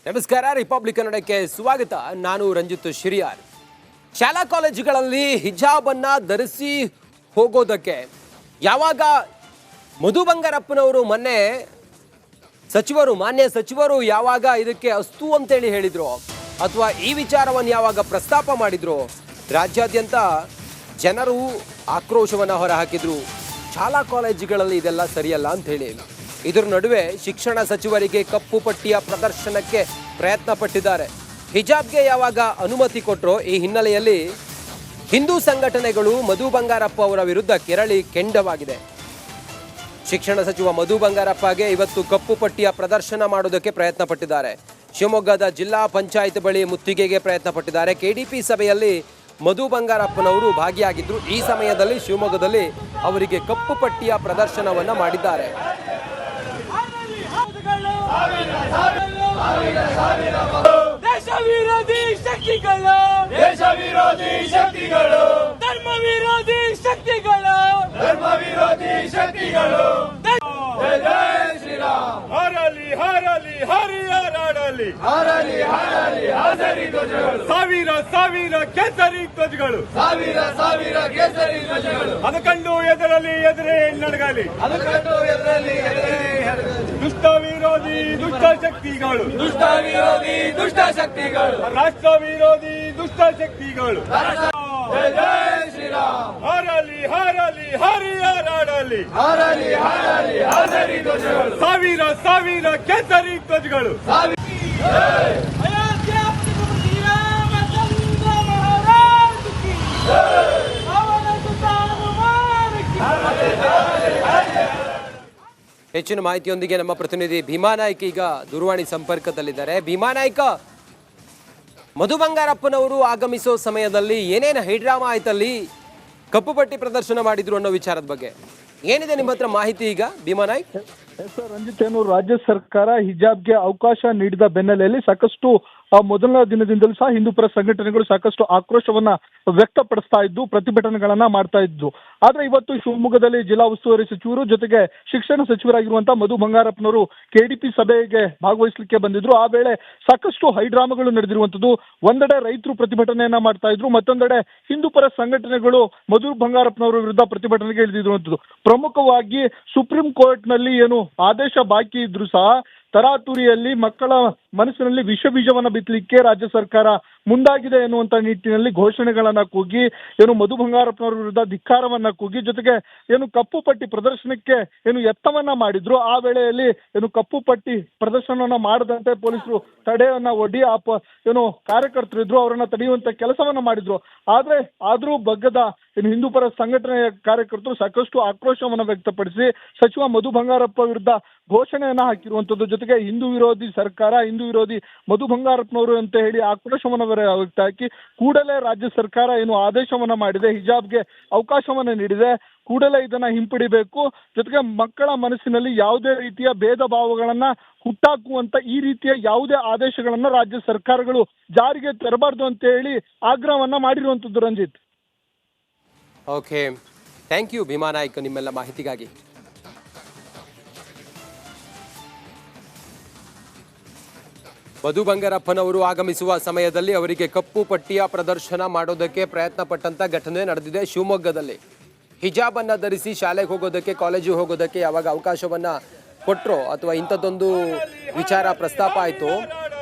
ನಮಸ್ಕಾರ, ರಿಪಬ್ಲಿಕ್ ಕನ್ನಡಕ್ಕೆ ಸ್ವಾಗತ. ನಾನು ರಂಜಿತ್ ಶಿರಿಯಾರ್. ಶಾಲಾ ಕಾಲೇಜುಗಳಲ್ಲಿ ಹಿಜಾಬ್ ಅನ್ನ ಧರಿಸಿ ಹೋಗೋದಕ್ಕೆ ಯಾವಾಗ ಮಧು ಬಂಗಾರಪ್ಪನವರು ಮೊನ್ನೆ ಮಾನ್ಯ ಸಚಿವರು ಯಾವಾಗ ಇದಕ್ಕೆ ಅಸ್ತು ಅಂತೇಳಿ ಹೇಳಿದ್ರು ಅಥವಾ ಈ ವಿಚಾರವನ್ನು ಯಾವಾಗ ಪ್ರಸ್ತಾಪ ಮಾಡಿದ್ರು, ರಾಜ್ಯಾದ್ಯಂತ ಜನರು ಆಕ್ರೋಶವನ್ನು ಹೊರಹಾಕಿದ್ರು. ಶಾಲಾ ಕಾಲೇಜುಗಳಲ್ಲಿ ಇದೆಲ್ಲ ಸರಿಯಲ್ಲ ಅಂತ ಹೇಳಿ ಇದರ ನಡುವೆ ಶಿಕ್ಷಣ ಸಚಿವರಿಗೆ ಕಪ್ಪು ಪಟ್ಟಿಯ ಪ್ರದರ್ಶನಕ್ಕೆ ಪ್ರಯತ್ನ ಪಟ್ಟಿದ್ದಾರೆ. ಹಿಜಾಬ್ಗೆ ಯಾವಾಗ ಅನುಮತಿ ಕೊಟ್ಟರೋ ಈ ಹಿನ್ನೆಲೆಯಲ್ಲಿ ಹಿಂದೂ ಸಂಘಟನೆಗಳು ಮಧು ಬಂಗಾರಪ್ಪ ಅವರ ವಿರುದ್ಧ ಕೆರಳಿ ಕೆಂಡವಾಗಿದೆ. ಶಿಕ್ಷಣ ಸಚಿವ ಮಧು ಬಂಗಾರಪ್ಪಗೆ ಇವತ್ತು ಕಪ್ಪು ಪಟ್ಟಿಯ ಪ್ರದರ್ಶನ ಮಾಡೋದಕ್ಕೆ ಪ್ರಯತ್ನ ಪಟ್ಟಿದ್ದಾರೆ. ಶಿವಮೊಗ್ಗದ ಜಿಲ್ಲಾ ಪಂಚಾಯತ್ ಬಳಿ ಮುತ್ತಿಗೆಗೆ ಪ್ರಯತ್ನ ಪಟ್ಟಿದ್ದಾರೆ. ಕೆಡಿಪಿ ಸಭೆಯಲ್ಲಿ ಮಧು ಬಂಗಾರಪ್ಪನವರು ಭಾಗಿಯಾಗಿದ್ದರು. ಈ ಸಮಯದಲ್ಲಿ ಶಿವಮೊಗ್ಗದಲ್ಲಿ ಅವರಿಗೆ ಕಪ್ಪು ಪಟ್ಟಿಯ ಪ್ರದರ್ಶನವನ್ನು ಮಾಡಿದ್ದಾರೆ. ದೇಶ ವಿರೋಧಿ ಶಕ್ತಿಗಳು, ದೇಶ ವಿರೋಧಿ ಶಕ್ತಿಗಳು, ಧರ್ಮ ವಿರೋಧಿ ಶಕ್ತಿಗಳು, ಧರ್ಮ ವಿರೋಧಿ ಶಕ್ತಿಗಳು. ಜೈ ಶ್ರೀರಾಮ್. ಹರಲಿ ಹರಲಿ ಹರಿಹರಾಡಲಿ, ಹರಲಿ ಹರಲಿ ಹಸರಿ ಧ್ವಜಗಳು, ಸಾವಿರ ಸಾವಿರ ಕೇಸರಿ ಧ್ವಜಗಳು, ಸಾವಿರ ಸಾವಿರ ಕೇಸರಿ ಧ್ವಜಗಳು. ಅದು ಕಂಡು ಎದುರಲಿ ಎದುರೇ ನಡಗಲಿ, ಅದು ಕಂಡು ಎದುರಲಿ ಎದುರೇ ದುಷ್ಟ ವಿರೋಧಿ ದುಷ್ಟ ಶಕ್ತಿಗಳು, ದುಷ್ಟ ವಿರೋಧಿ ದುಷ್ಟ ಶಕ್ತಿಗಳು, ರಾಷ್ಟ್ರ ವಿರೋಧಿ ದುಷ್ಟ ಶಕ್ತಿಗಳು. ಜೈ ಶ್ರೀರಾಮ್. ಹರಲಿ ಹರಲಿ ಹರಿಹರಾಡಲಿ, ಹರಲಿ ಹರಲಿ ಹಸರಿ ಧ್ವಜಗಳು, ಸಾವಿರ ಸಾವಿರ ಕೇಸರಿ ಧ್ವಜಗಳು. ಹೆಚ್ಚಿನ ಮಾಹಿತಿಯೊಂದಿಗೆ ನಮ್ಮ ಪ್ರತಿನಿಧಿ ಭೀಮಾ ನಾಯ್ಕ ಈಗ ದೂರವಾಣಿ ಸಂಪರ್ಕದಲ್ಲಿದ್ದಾರೆ. ಭೀಮಾ ನಾಯ್ಕ, ಮಧು ಬಂಗಾರಪ್ಪನವರು ಆಗಮಿಸೋ ಸಮಯದಲ್ಲಿ ಏನೇನು ಹೈಡ್ರಾಮಾ ಆಯ್ತಲ್ಲಿ ಕಪ್ಪು ಪಟ್ಟಿ ಪ್ರದರ್ಶನ ಮಾಡಿದ್ರು ಅನ್ನೋ ವಿಚಾರದ ಬಗ್ಗೆ ಏನಿದೆ ನಿಮ್ಮ ಹತ್ರ ಮಾಹಿತಿ ಈಗ ಭೀಮಾ ನಾಯ್ಕ್? ಸರ್ ರಂಜಿತ್, ಏನು ರಾಜ್ಯ ಸರ್ಕಾರ ಹಿಜಾಬ್ಗೆ ಅವಕಾಶ ನೀಡಿದ ಬೆನ್ನಲೆಯಲ್ಲಿ ಸಾಕಷ್ಟು ಮೊದಲನೇ ದಿನದಿಂದಲೂ ಸಹ ಹಿಂದೂಪರ ಸಂಘಟನೆಗಳು ಸಾಕಷ್ಟು ಆಕ್ರೋಶವನ್ನ ವ್ಯಕ್ತಪಡಿಸ್ತಾ ಇದ್ದು, ಪ್ರತಿಭಟನೆಗಳನ್ನ ಮಾಡ್ತಾ ಇದ್ದು. ಆದ್ರೆ ಇವತ್ತು ಶಿವಮೊಗ್ಗದಲ್ಲಿ ಜಿಲ್ಲಾ ಉಸ್ತುವಾರಿ ಸಚಿವರು ಜೊತೆಗೆ ಶಿಕ್ಷಣ ಸಚಿವರಾಗಿರುವಂತಹ ಮಧು ಬಂಗಾರಪ್ಪನವರು ಕೆಡಿಪಿ ಸಭೆಗೆ ಭಾಗವಹಿಸಲಿಕ್ಕೆ ಬಂದಿದ್ರು. ಆ ವೇಳೆ ಸಾಕಷ್ಟು ಹೈಡ್ರಾಮಾಗಳು ನಡೆದಿರುವಂತದ್ದು. ಒಂದೆಡೆ ರೈತರು ಪ್ರತಿಭಟನೆಯನ್ನ ಮಾಡ್ತಾ ಇದ್ರು, ಮತ್ತೊಂದೆಡೆ ಹಿಂದೂಪರ ಸಂಘಟನೆಗಳು ಮಧು ಬಂಗಾರಪ್ಪನವರ ವಿರುದ್ಧ ಪ್ರತಿಭಟನೆಗೆ ಇಳಿದಿರುವಂತದ್ದು. ಪ್ರಮುಖವಾಗಿ ಸುಪ್ರೀಂ ಕೋರ್ಟ್ ನಲ್ಲಿ ಏನು ಆದೇಶ ಬಾಕಿ ಇದ್ರು ಸಹ ತರಾತುರಿಯಲ್ಲಿ ಮಕ್ಕಳ ಮನಸ್ಸಿನಲ್ಲಿ ವಿಷ ಬೀಜವನ್ನ ಬಿತ್ತಲಿಕ್ಕೆ ರಾಜ್ಯ ಸರ್ಕಾರ ಮುಂದಾಗಿದೆ ಎನ್ನುವಂತ ನಿಟ್ಟಿನಲ್ಲಿ ಘೋಷಣೆಗಳನ್ನ ಕೂಗಿ ಏನು ಮಧು ಬಂಗಾರಪ್ಪನವರ ವಿರುದ್ಧ ಧಿಕ್ಕಾರವನ್ನ ಕೂಗಿ ಜೊತೆಗೆ ಏನು ಕಪ್ಪು ಪಟ್ಟಿ ಪ್ರದರ್ಶನಕ್ಕೆ ಏನು ಯತ್ನವನ್ನ ಮಾಡಿದ್ರು. ಆ ವೇಳೆಯಲ್ಲಿ ಏನು ಕಪ್ಪು ಪಟ್ಟಿ ಪ್ರದರ್ಶನವನ್ನ ಮಾಡದಂತೆ ಪೊಲೀಸರು ತಡೆಯನ್ನ ಒಡ್ಡಿ ಏನು ಕಾರ್ಯಕರ್ತರಿದ್ರು ಅವರನ್ನ ತಡೆಯುವಂತ ಕೆಲಸವನ್ನ ಮಾಡಿದ್ರು. ಆದ್ರೂ ಬಗ್ಗದ ಏನು ಹಿಂದೂಪರ ಸಂಘಟನೆಯ ಕಾರ್ಯಕರ್ತರು ಸಾಕಷ್ಟು ಆಕ್ರೋಶವನ್ನ ವ್ಯಕ್ತಪಡಿಸಿ ಸಚಿವ ಮಧು ಬಂಗಾರಪ್ಪ ವಿರುದ್ಧ ಘೋಷಣೆಯನ್ನ ಹಾಕಿರುವಂತದ್ದು. ಜೊತೆಗೆ ಹಿಂದೂ ವಿರೋಧಿ ಸರ್ಕಾರ, ಹಿಂದೂ ವಿರೋಧಿ ಮಧು ಬಂಗಾರಪ್ಪನವರು ಅಂತ ಹೇಳಿ ಆಕ್ರೋಶವನ್ನ ವ್ಯಕ್ತ ಹಾಕಿ ಕೂಡಲೇ ರಾಜ್ಯ ಸರ್ಕಾರ ಏನು ಆದೇಶವನ್ನ ಮಾಡಿದೆ, ಹಿಜಾಬ್ಗೆ ಅವಕಾಶವನ್ನ ನೀಡಿದೆ, ಕೂಡಲೇ ಇದನ್ನ ಹಿಂಪಡಿಬೇಕು. ಜೊತೆಗೆ ಮಕ್ಕಳ ಮನಸ್ಸಿನಲ್ಲಿ ಯಾವುದೇ ರೀತಿಯ ಭೇದ ಭಾವಗಳನ್ನ ಹುಟ್ಟಾಕುವಂತ ಈ ರೀತಿಯ ಯಾವುದೇ ಆದೇಶಗಳನ್ನ ರಾಜ್ಯ ಸರ್ಕಾರಗಳು ಜಾರಿಗೆ ತರಬಾರ್ದು ಅಂತ ಹೇಳಿ ಆಗ್ರಹವನ್ನ ಮಾಡಿರುವಂತದ್ದು. Ranjith, okay, thank you Bhima Naik ನಿಮ್ಮೆಲ್ಲ ಮಾಹಿತಿಗಾಗಿ. ಮಧು ಬಂಗಾರಪ್ಪನವರು ಆಗಮಿಸುವ ಸಮಯದಲ್ಲಿ ಅವರಿಗೆ ಕಪ್ಪು ಪಟ್ಟಿಯ ಪ್ರದರ್ಶನ ಮಾಡೋದಕ್ಕೆ ಪ್ರಯತ್ನ ಪಟ್ಟಂತ ಘಟನೆ ನಡೆದಿದೆ ಶಿವಮೊಗ್ಗದಲ್ಲಿ. ಹಿಜಾಬ್ ಅನ್ನ ಧರಿಸಿ ಶಾಲೆಗೆ ಹೋಗೋದಕ್ಕೆ, ಕಾಲೇಜಿಗೆ ಹೋಗೋದಕ್ಕೆ ಯಾವಾಗ ಅವಕಾಶವನ್ನ ಕೊಟ್ಟರೋ ಅಥವಾ ಇಂಥದ್ದೊಂದು ವಿಚಾರ ಪ್ರಸ್ತಾಪ ಆಯಿತು,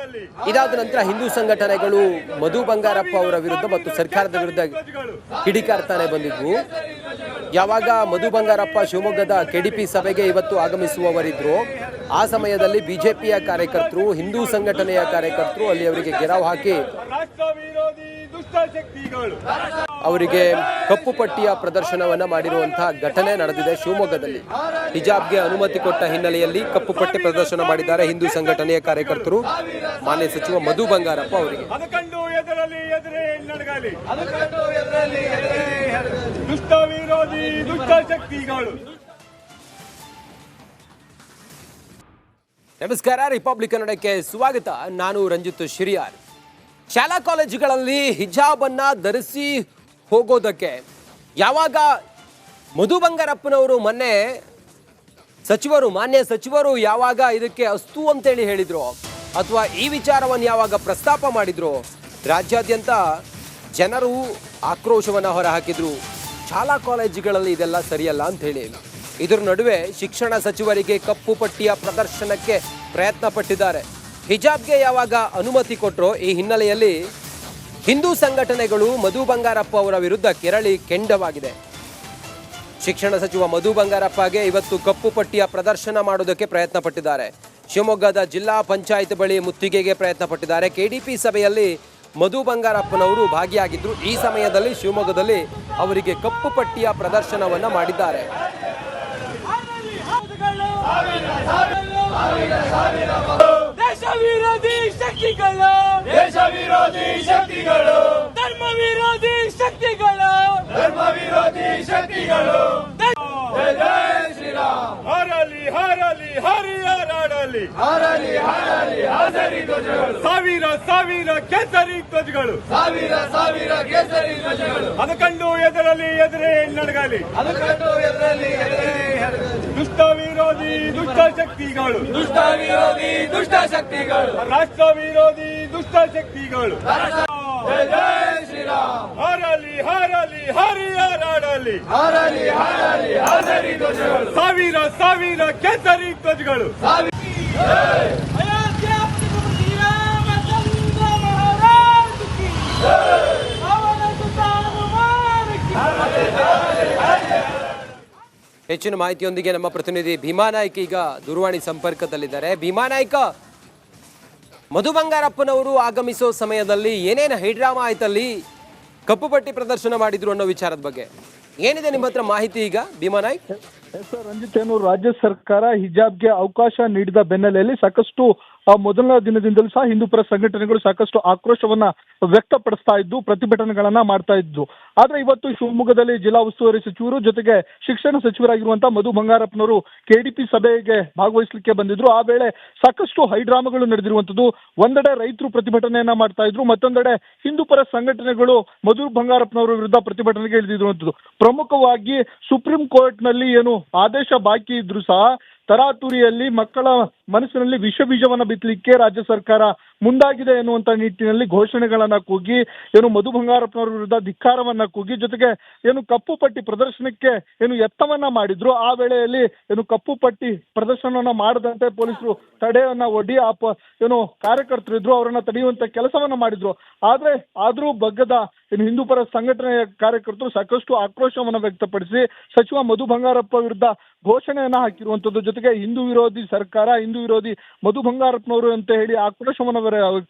ಇದಾದ ನಂತರ ಹಿಂದೂ ಸಂಘಟನೆಗಳು ಮಧು ಬಂಗಾರಪ್ಪ ಅವರ ವಿರುದ್ಧ ಮತ್ತು ಸರ್ಕಾರದ ವಿರುದ್ಧ ಕಿಡಿಕಾರ್ತಾನೆ ಬಂದಿದ್ವು. ಯಾವಾಗ ಮಧು ಬಂಗಾರಪ್ಪ ಶಿವಮೊಗ್ಗದ ಕೆಡಿಪಿ ಸಭೆಗೆ ಇವತ್ತು ಆಗಮಿಸುವವರಿದ್ರು, ಆ ಸಮಯದಲ್ಲಿ ಬಿಜೆಪಿಯ ಕಾರ್ಯಕರ್ತರು, ಹಿಂದೂ ಸಂಘಟನೆಯ ಕಾರ್ಯಕರ್ತರು ಅಲ್ಲಿ ಅವರಿಗೆ ಗೆರಾವ್ ಹಾಕಿ ಅವರಿಗೆ ಕಪ್ಪು ಪಟ್ಟಿಯ ಪ್ರದರ್ಶನವನ್ನ ಮಾಡಿರುವಂತಹ ಘಟನೆ ನಡೆದಿದೆ ಶಿವಮೊಗ್ಗದಲ್ಲಿ. ಹಿಜಾಬ್ಗೆ ಅನುಮತಿ ಕೊಟ್ಟ ಹಿನ್ನೆಲೆಯಲ್ಲಿ ಕಪ್ಪು ಪಟ್ಟಿ ಪ್ರದರ್ಶನ ಮಾಡಿದ್ದಾರೆ ಹಿಂದೂ ಸಂಘಟನೆಯ ಕಾರ್ಯಕರ್ತರು ಮಾನ್ಯ ಸಚಿವ ಮಧು ಬಂಗಾರಪ್ಪ ಅವರಿಗೆ. ದುಷ್ಟ ವಿರೋಧಿ ದುಷ್ಟ ಶಕ್ತಿಗಳು. ನಮಸ್ಕಾರ, ರಿಪಬ್ಲಿಕ್ ಕನ್ನಡಕ್ಕೆ ಸ್ವಾಗತ. ನಾನು ರಂಜಿತ್ ಶಿರಿಯಾರ್. ಶಾಲಾ ಕಾಲೇಜುಗಳಲ್ಲಿ ಹಿಜಾಬ್ ಅನ್ನ ಧರಿಸಿ ಹೋಗೋದಕ್ಕೆ ಯಾವಾಗ ಮಧು ಬಂಗಾರಪ್ಪನವರು ಮೊನ್ನೆ ಮಾನ್ಯ ಸಚಿವರು ಯಾವಾಗ ಇದಕ್ಕೆ ಅಸ್ತು ಅಂತೇಳಿ ಹೇಳಿದ್ರು, ಅಥವಾ ಈ ವಿಚಾರವನ್ನು ಯಾವಾಗ ಪ್ರಸ್ತಾಪ ಮಾಡಿದ್ರು ರಾಜ್ಯಾದ್ಯಂತ ಜನರು ಆಕ್ರೋಶವನ್ನು ಹೊರಹಾಕಿದ್ರು. ಶಾಲಾ ಕಾಲೇಜುಗಳಲ್ಲಿ ಇದೆಲ್ಲ ಸರಿಯಲ್ಲ ಅಂತ ಹೇಳಿ. ಇದರ ನಡುವೆ ಶಿಕ್ಷಣ ಸಚಿವರಿಗೆ ಕಪ್ಪು ಪಟ್ಟಿಯ ಪ್ರದರ್ಶನಕ್ಕೆ ಪ್ರಯತ್ನ ಪಟ್ಟಿದ್ದಾರೆ. ಹಿಜಾಬ್ಗೆ ಯಾವಾಗ ಅನುಮತಿ ಕೊಟ್ಟರೋ ಈ ಹಿನ್ನೆಲೆಯಲ್ಲಿ ಹಿಂದೂ ಸಂಘಟನೆಗಳು ಮಧು ಬಂಗಾರಪ್ಪ ಅವರ ವಿರುದ್ಧ ಕೆರಳಿ ಕೆಂಡವಾಗಿದೆ. ಶಿಕ್ಷಣ ಸಚಿವ ಮಧು ಬಂಗಾರಪ್ಪಗೆ ಇವತ್ತು ಕಪ್ಪು ಪಟ್ಟಿಯ ಪ್ರದರ್ಶನ ಮಾಡೋದಕ್ಕೆ ಪ್ರಯತ್ನ ಪಟ್ಟಿದ್ದಾರೆ. ಶಿವಮೊಗ್ಗದ ಜಿಲ್ಲಾ ಪಂಚಾಯತ್ ಬಳಿ ಮುತ್ತಿಗೆಗೆ ಪ್ರಯತ್ನ ಪಟ್ಟಿದ್ದಾರೆ. ಕೆಡಿಪಿ ಸಭೆಯಲ್ಲಿ ಮಧು ಬಂಗಾರಪ್ಪನವರು ಭಾಗಿಯಾಗಿದ್ದರು. ಈ ಸಮಯದಲ್ಲಿ ಶಿವಮೊಗ್ಗದಲ್ಲಿ ಅವರಿಗೆ ಕಪ್ಪು ಪಟ್ಟಿಯ ಪ್ರದರ್ಶನವನ್ನ ಮಾಡಿದ್ದಾರೆ. ದೇಶ ವಿರೋಧಿ ಶಕ್ತಿಗಳು, ದೇಶ ವಿರೋಧಿ ಶಕ್ತಿಗಳು, ಧರ್ಮ ವಿರೋಧಿ ಶಕ್ತಿಗಳು, ಧರ್ಮ ವಿರೋಧಿ ಶಕ್ತಿಗಳು. ಜೈ ಶ್ರೀರಾಮ್. ಹಾರಲಿ ಹಾರಲಿ ಹರಿಯಾರಾಡಲಿ, ಹಾರಲಿ ಹಾರಲಿ ಹಸಿರು ಧ್ವಜಗಳು, ಸಾವಿರ ಸಾವಿರ ಕೇಸರಿ ಧ್ವಜಗಳು, ಸಾವಿರ ಸಾವಿರ ಕೇಸರಿ ಧ್ವಜಗಳು. ಅದು ಕಂಡು ಎದರಲಿ ಎದುರೇ ನಡಗಲಿ, ಅದು ಕಂಡು ಎದರಲಿ ಎದುರೇ ನಡಗಲಿ. ದುಷ್ಟ ವಿರೋಧಿ ದುಷ್ಟ ಶಕ್ತಿಗಳು, ದುಷ್ಟ ವಿರೋಧಿ ದುಷ್ಟ ಶಕ್ತಿಗಳು, ರಾಷ್ಟ್ರ ವಿರೋಧಿ ದುಷ್ಟ ಶಕ್ತಿಗಳು. ಜೈ ಶ್ರೀರಾಮ್. ಹಾರಲಿ ಹಾರಲಿ ಹರಿಯಾರಾಡಲಿ, ಹಾರಲಿ ಹಾರಲಿ ಹಸಿರು ಧ್ವಜಗಳು, ಸಾವಿರ ಸಾವಿರ ಕೇಸರಿ ಧ್ವಜಗಳು. ಹೆಚ್ಚಿನ ಮಾಹಿತಿಯೊಂದಿಗೆ ನಮ್ಮ ಪ್ರತಿನಿಧಿ ಭೀಮಾ ನಾಯ್ಕ ಈಗ ದೂರವಾಣಿ ಸಂಪರ್ಕದಲ್ಲಿದ್ದಾರೆ. ಭೀಮಾ ನಾಯ್ಕ, ಮಧು ಬಂಗಾರಪ್ಪನವರು ಆಗಮಿಸೋ ಸಮಯದಲ್ಲಿ ಏನೇನು ಹೈಡ್ರಾಮಾ ಆಯ್ತಲ್ಲಿ, ಕಪ್ಪು ಪಟ್ಟಿ ಪ್ರದರ್ಶನ ಮಾಡಿದ್ರು ಅನ್ನೋ ವಿಚಾರದ ಬಗ್ಗೆ ಏನಿದೆ ನಿಮ್ಮ ಹತ್ರ ಮಾಹಿತಿ ಈಗ ಭೀಮಾ ನಾಯ್ಕ್? ಸರ್ ರಂಜಿತ್, ಏನು ರಾಜ್ಯ ಸರ್ಕಾರ ಹಿಜಾಬ್ಗೆ ಅವಕಾಶ ನೀಡಿದ ಬೆನ್ನಲೆಯಲ್ಲಿ ಸಾಕಷ್ಟು ಮೊದಲನೇ ದಿನದಿಂದಲೂ ಸಹ ಹಿಂದೂಪರ ಸಂಘಟನೆಗಳು ಸಾಕಷ್ಟು ಆಕ್ರೋಶವನ್ನ ವ್ಯಕ್ತಪಡಿಸ್ತಾ ಇದ್ದು, ಪ್ರತಿಭಟನೆಗಳನ್ನ ಮಾಡ್ತಾ ಇದ್ದು. ಆದ್ರೆ ಇವತ್ತು ಶಿವಮೊಗ್ಗದಲ್ಲಿ ಜಿಲ್ಲಾ ಉಸ್ತುವಾರಿ ಸಚಿವರು ಜೊತೆಗೆ ಶಿಕ್ಷಣ ಸಚಿವರಾಗಿರುವಂತಹ ಮಧು ಬಂಗಾರಪ್ಪನವರು ಕೆಡಿಪಿ ಸಭೆಗೆ ಭಾಗವಹಿಸಲಿಕ್ಕೆ ಬಂದಿದ್ರು. ಆ ವೇಳೆ ಸಾಕಷ್ಟು ಹೈಡ್ರಾಮಾಗಳು ನಡೆದಿರುವಂತದ್ದು. ಒಂದೆಡೆ ರೈತರು ಪ್ರತಿಭಟನೆಯನ್ನ ಮಾಡ್ತಾ ಇದ್ರು, ಮತ್ತೊಂದೆಡೆ ಹಿಂದೂಪರ ಸಂಘಟನೆಗಳು ಮಧು ಬಂಗಾರಪ್ಪನವರ ವಿರುದ್ಧ ಪ್ರತಿಭಟನೆಗೆ ಇಳಿದಿರುವಂತದ್ದು. ಪ್ರಮುಖವಾಗಿ ಸುಪ್ರೀಂ ಕೋರ್ಟ್ ನಲ್ಲಿ ಏನು ಆದೇಶ ಬಾಕಿ ಇದ್ರು ಸಹ ತರಾತುರಿಯಲ್ಲಿ ಮಕ್ಕಳ ಮನಸ್ಸಿನಲ್ಲಿ ವಿಷ ಬೀಜವನ್ನ ಬಿತ್ತಲಿಕ್ಕೆ ರಾಜ್ಯ ಸರ್ಕಾರ ಮುಂದಾಗಿದೆ ಎನ್ನುವಂತ ನಿಟ್ಟಿನಲ್ಲಿ ಘೋಷಣೆಗಳನ್ನ ಕೂಗಿ ಏನು ಮಧು ಬಂಗಾರಪ್ಪನವರ ವಿರುದ್ಧ ಧಿಕ್ಕಾರವನ್ನ ಕೂಗಿ, ಜೊತೆಗೆ ಏನು ಕಪ್ಪು ಪಟ್ಟಿ ಪ್ರದರ್ಶನಕ್ಕೆ ಏನು ಯತ್ನವನ್ನ ಮಾಡಿದ್ರು. ಆ ವೇಳೆಯಲ್ಲಿ ಏನು ಕಪ್ಪು ಪಟ್ಟಿ ಪ್ರದರ್ಶನವನ್ನ ಮಾಡದಂತೆ ಪೊಲೀಸರು ತಡೆಯನ್ನ ಒಡ್ಡಿ ಏನು ಕಾರ್ಯಕರ್ತರು ಇದ್ರು ಅವರನ್ನ ತಡೆಯುವಂತ ಕೆಲಸವನ್ನ ಮಾಡಿದ್ರು. ಆದ್ರೂ ಬಗ್ಗದ ಏನು ಹಿಂದೂಪರ ಸಂಘಟನೆಯ ಕಾರ್ಯಕರ್ತರು ಸಾಕಷ್ಟು ಆಕ್ರೋಶವನ್ನ ವ್ಯಕ್ತಪಡಿಸಿ ಸಚಿವ ಮಧು ಬಂಗಾರಪ್ಪ ವಿರುದ್ಧ ಘೋಷಣೆಯನ್ನ ಹಾಕಿರುವಂತದ್ದು. ಜೊತೆಗೆ ಹಿಂದೂ ವಿರೋಧಿ ಸರ್ಕಾರ, ಹಿಂದೂ ವಿರೋಧಿ ಮಧು ಬಂಗಾರಪ್ಪನವರು ಅಂತ ಹೇಳಿ ಆಕ್ರೋಶವನ್ನ